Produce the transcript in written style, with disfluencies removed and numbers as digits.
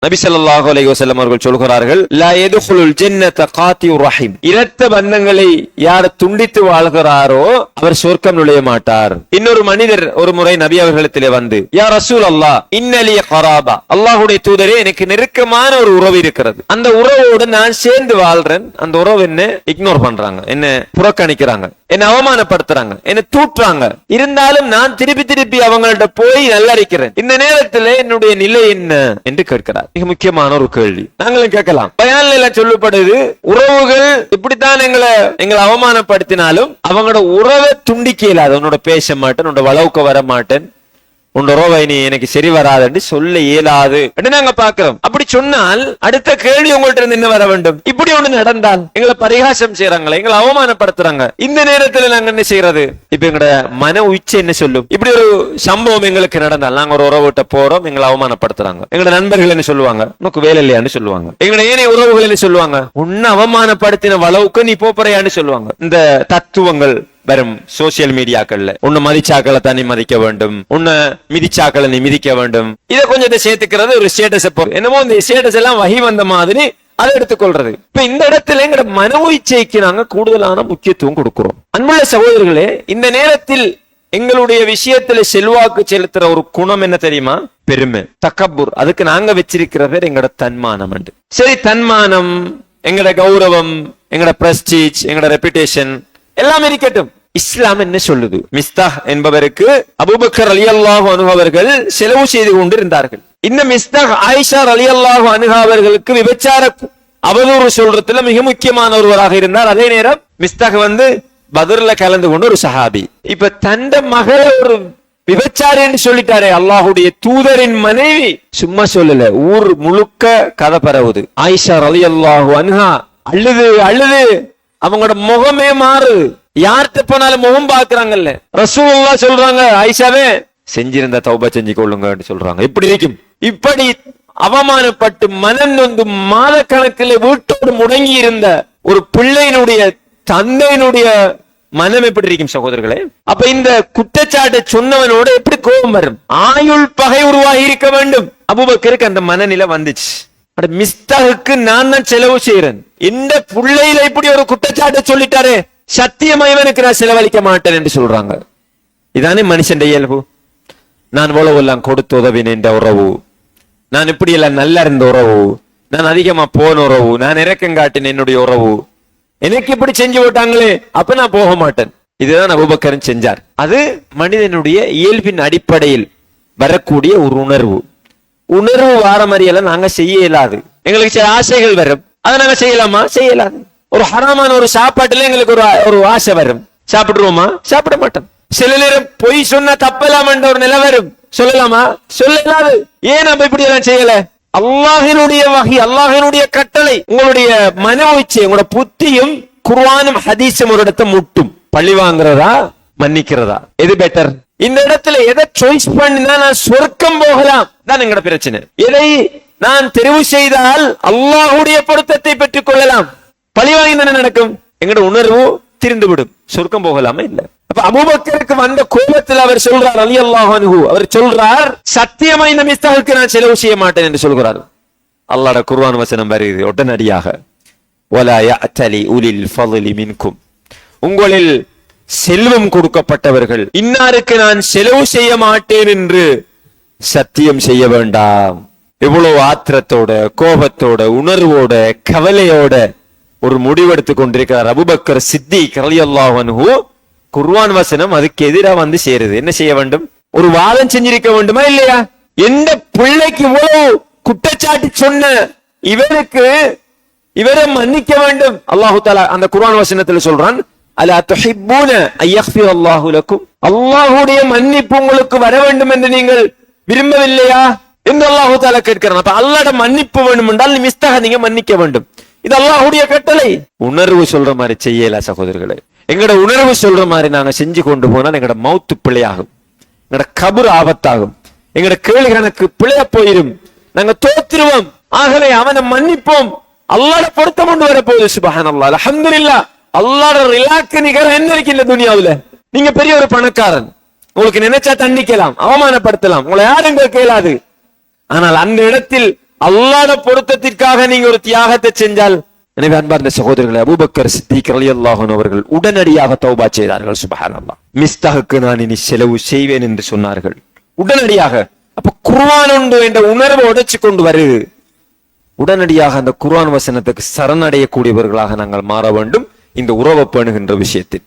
நபி ஸல்லல்லாஹு அலைஹி வஸல்லம் அவர்கள் சொல்கிறார்கள், லா யதுகுலுல் ஜன்னத காத்தியுர் ரஹீம். இரத்த பந்தங்களை யார் துண்டித்து வாழ்கிறாரோ அவர் சொர்க்கம் நுழைய மாட்டார். இன்னொரு மனிதர் ஒரு முறை நபி அவர்களிடத்திலே வந்து, யா ரசூலல்லாஹ் இன்னலி கராபா, அல்லாஹ்வுடைய தூதரே எனக்கு நெருக்கமான ஒரு உறவு இருக்கிறது, அந்த உறவோடு நான் சேர்ந்து வாழ்றேன், அந்த உறவு என்ன இக்னோர் பண்றாங்க, என்ன புறக்கணிக்கிறாங்க, என்ன அவமானப்படுத்துறாங்க, என்ன தூற்றுறாங்க, இருந்தாலும் நான் திருப்பி திருப்பி அவங்கள்ட்ட போய் நல்லறிக்கிறேன், இந்த நேரத்தில் என்னுடைய நிலை என்ன என்று கேட்கிறார். மிக முக்கியமான ஒரு கேள்வி. நாங்களும் கேட்கலாம். பயான்ல சொல்லப்படுது, உறவுகள் இப்படித்தான் எங்களை அவமானப்படுத்தினாலும் அவங்களோட உறவை துண்டிக்க இயலாது. உன்னோட பேச மாட்டேன், உன்னோட வளவுக்கு வர மாட்டேன், உன்னோட உறவை நீ எனக்கு சரி வராது சொல்ல இயலாது என்று நாங்க பாக்குறோம். அப்படி சொன்னால் அடுத்த கேள்வி உங்கள்ட்ட இருந்து என்ன வர வேண்டும்? இப்படி ஒண்ணு நடந்தால் எங்களை பரிகாசம் செய்யறாங்களே, எங்களை அவமானப்படுத்துறாங்க, இந்த நேரத்துல நாங்க என்ன செய்யறது? இப்ப எங்களோட மன உச்சை என்ன சொல்லும்? இப்படி ஒரு சம்பவம் எங்களுக்கு நடந்தால் நாங்க ஒரு உறவுகிட்ட போறோம், எங்களை அவமானப்படுத்துறாங்க, எங்களோட நண்பர்கள் என்ன சொல்லுவாங்க? உனக்கு வேலை இல்லையான்னு சொல்லுவாங்க. எங்களோட ஏனைய உறவுகள் என்ன சொல்லுவாங்க? உன்னை அவமானப்படுத்தின வளவுக்கு நீ போப்பறையான்னு சொல்லுவாங்க. இந்த தத்துவங்கள் வரும் சோசியல் மீடியாக்கள்ல, உன்னை மதிச்சாக்களை தனி மதிக்க வேண்டும், உன்னை மிதிச்சாக்களை நீ மிதிக்க வேண்டும், இதை கொஞ்சத்தை சேர்த்துக்கிறது ஒரு ஸ்டேட்டஸ். என்னமோ இந்த ஸ்டேட்டஸ் எல்லாம் வகி வந்த மாதிரி அதை எடுத்துக்கொள்றது. இப்ப இந்த இடத்துல எங்க மன இச்சைக்கு நாங்க கூடுதலான முக்கியத்துவம் கொடுக்கிறோம். அன்புள்ள சகோதரர்களே, இந்த நேரத்தில் எங்களுடைய விஷயத்துல செல்வாக்கு செலுத்துற ஒரு குணம் என்ன தெரியுமா? பெருமை, தக்கபுர். அதுக்கு நாங்க வச்சிருக்கிற பேர் எங்களோட தன்மானம். சரி, தன்மானம், எங்களோட கௌரவம், எங்களோட பிரஸ்டீஜ், எங்களோட ரெப்புடேஷன் எல்லாம் இருக்கட்டும். இஸ்லாம் என்ன சொல்லுது? மிஸ்தாஹ் என்பவருக்கு அபூபக்கர் ரலியல்லாஹு அன்ஹு அவர்கள் செலவு செய்து கொண்டிருந்தார்கள். இந்த மிஸ்தாஹ் ஆயிஷா ரலியல்லாஹு அன்ஹா அவர்களுக்கு விபச்சார அவதூறு சொல்றதுல மிக முக்கியமான ஒருவராக இருந்தார். அதே நேரம் மிஸ்தாஹ் பத்ர்ல கலந்து கொண்டு ஒரு சஹாபி. இப்ப தண்ட மகளை ஒரு விபச்சாரி என்று சொல்லிட்டாரே அல்லாஹுடைய தூதரின் மனைவி, சும்மா சொல்லல, ஊர் முழுக்க கதை பரவுது. ஆயிஷா ரலியல்லாஹு அன்ஹா அழுது அழுது அவங்களோட முகமே மாறுது. யார்கிட்ட போனாலும் முகம் பாக்குறாங்கல்ல. ரசூலுல்லாஹ் சொல்றாங்க, ஆயிஷாவே செஞ்சிருந்த தௌபா செஞ்சு கொள்ளுங்க சொல்றாங்க. இப்படி இருக்கும். இப்படி அவமானப்பட்டு மனம் நொந்து மாத கணக்கில் வீட்டோடு முடங்கி இருந்த ஒரு பிள்ளையினுடைய தந்தையினுடைய மனம் எப்படி இருக்கும் சகோதரர்களே? அப்ப இந்த குற்றச்சாட்டை சொன்னவனோட எப்படி கோபம் வரும்? ஆயுள் பகை உருவாகி இருக்க வேண்டும். அபூபக்கருக்கு அந்த மனநிலை வந்துச்சு. மிஸ்தாஹுக்கு நான் தான் செலவு செய்யறேன், இந்த பிள்ளையில இப்படி ஒரு குற்றச்சாட்டை சொல்லிட்டாரு, சத்தியமா இவனுக்கு நான் செலவழிக்க மாட்டேன் என்று சொல்றாங்க. இதானே மனுஷன் இயல்பு. நான் இவ்வளவு எல்லாம் கொடுத்து உதவினேன் என்ற உறவு, நான் இப்படி எல்லாம் நல்லா இருந்த உறவு, நான் அதிகமா போன உறவு, நான் இறக்கம் காட்டின என்னுடைய உறவு, எனக்கு இப்படி செஞ்சு விட்டாங்களே, அப்ப நான் போக மாட்டேன். இதுதான் அபூபக்கர் செஞ்சார். அது மனிதனுடைய இயல்பின் அடிப்படையில் வரக்கூடிய ஒரு உணர்வு. உணர்வு வார மாதிரியெல்லாம் நாங்க செய்ய இயலாது. எங்களுக்கு சில ஆசைகள் வரும், அதை நாங்க செய்யலாமா? செய்யலாது. ஒரு ஹராமான ஒரு சாப்பாட்டுல எங்களுக்கு ஒரு ஆசை வரும், சாப்பிடுவோமா? சாப்பிட மாட்டோம். சில நேரம் பொய் சொன்னா தப்பலாம் என்ற ஒரு நிலை வரும், சொல்லலாமா? சொல்லலாது. ஏன் நம்ம இப்படி எல்லாம் செய்யல? அல்லாஹினுடைய வகை, அல்லாஹினுடைய கட்டளை. உங்களுடைய மன உச்சை, உங்களோட புத்தியும் குர்ஆனும் ஹதீஸும் ஒரு இடத்தை முட்டும். பழி வாங்குறதா மன்னிக்கிறதா? எது பெட்டர்? இந்த இடத்துல எதை சாய்ஸ் பண்ணினா நான் சொர்க்கம் போகலாம் தான் எங்கட பிரச்சனை. எதை நான் தெரிவு செய்தால் அல்லாஹ்வுடைய பொருத்தத்தை பெற்றுக் கொள்ளலாம், பழி வாங்கி தானே நடக்கும். எங்கட உணர்வு திரிந்துவிடும், சொர்க்கம் போகலாமா? இல்ல. அப்ப அபூபக்கருக்கு வந்த கோபத்தில் அவர் சொல்றார், ரலியல்லாஹு அன்ஹு, அவர் சொல்றார், சத்தியமா இந்த மிஸ்தாஹுக்கு நான் செலவு செய்ய மாட்டேன் என்று சொல்கிறார். அல்லாஹ்வுடைய குர்ஆன் வசனம் வருகிறது உடனடியாக, வலா யஅதலி உலில் ஃபضل மின்கும், உங்களில் செல்வம் கொடுக்கப்பட்டவர்கள் இன்னாருக்கு நான் செலவு செய்ய மாட்டேன் என்று சத்தியம் செய்ய வேண்டாம். எவ்வளவு ஆத்திரத்தோட, கோபத்தோட, உணர்வோட, கவலையோட ஒரு முடிவெடுத்துக் கொண்டிருக்கிறார் அபூபக்கர் சித்திக் ரலியல்லாஹு அன்ஹு. குர்ஆன் வசனம் அதுக்கு எதிராக சேருது. என்ன செய்ய வேண்டும்? ஒரு வாதம் செஞ்சிருக்க வேண்டுமா இல்லையா? எந்த பிள்ளைக்கு இவ்வளவு குற்றச்சாட்டு சொன்ன இவருக்கு இவரை மன்னிக்க வேண்டும். அல்லாஹு தஆலா அந்த குர்ஆன் வசனத்தில் சொல்றான், அலா துஹிப்பூன அய்யக்ஃபிரல்லாஹு லக்கும், அல்லாஹ்வுடைய மன்னிப்பு உங்களுக்கு வர வேண்டும் என்று நீங்கள் விரும்பவில்லையா என்று அல்லாஹு தஆலா கேட்கிறான். அப்ப அல்லாஹ்வுடைய மன்னிப்பு வேண்டும் என்றால் நீ மிஸ்தாக நீங்க மன்னிக்க வேண்டும். இது அல்லாஹ்வுடைய கட்டளை. உணர்வு சொல்ற மாதிரி செய்யல சகோதரர்களே. எங்கட உணர்வு சொல்ற மாதிரி நாங்க செஞ்சு கொண்டு போனால் எங்கட மௌத்து பிழையாகும், எங்கட கபர் ஆபத்தாகும், எங்கட கேள்வி கணக்கு பிழைய போயிரும், நாங்க தோத்துருவோம். ஆகவே அவனை மன்னிப்போம். அல்லாஹ்வுடைய பொருத்தம் கொண்டு வர போகுது. சுப்ஹானல்லாஹ், அல்ஹம்துலில்லாஹ். அல்லாஹ்வுடைய ரிலாக்கு நிகர் என்ன இருக்கு இந்த துனியாவுல? நீங்க பெரிய ஒரு பணக்காரன், உங்களுக்கு நினைச்சா தண்டிக்கலாம், அவமானப்படுத்தலாம், உங்களை யாரும் கேளாது. ஆனால் அந்த இடத்தில் அல்லாஹ்வுடைய பொருத்தத்திற்காக நீங்க ஒரு தியாகத்தை செஞ்சால், எனவே அன்பார்ந்த சகோதரர்களே, அபூபக்கர் சித்திக் ரலியல்லாஹு அன்ஹு அவர்கள் உடனடியாக தௌபா செய்தார்கள். சுப்ஹானல்லாஹ். மிஸ்தாஹுக்கு நான் இனி செலவு செய்வேன் என்று சொன்னார்கள் உடனடியாக. அப்ப குர்ஆன் உண்டு என்ற உணர்வை உடைச்சு கொண்டு வருது. உடனடியாக அந்த குர்ஆன் வசனத்துக்கு சரணடையக்கூடியவர்களாக நாங்கள் மாற வேண்டும் இந்த உறவை பேணுகின்ற விஷயத்தில்.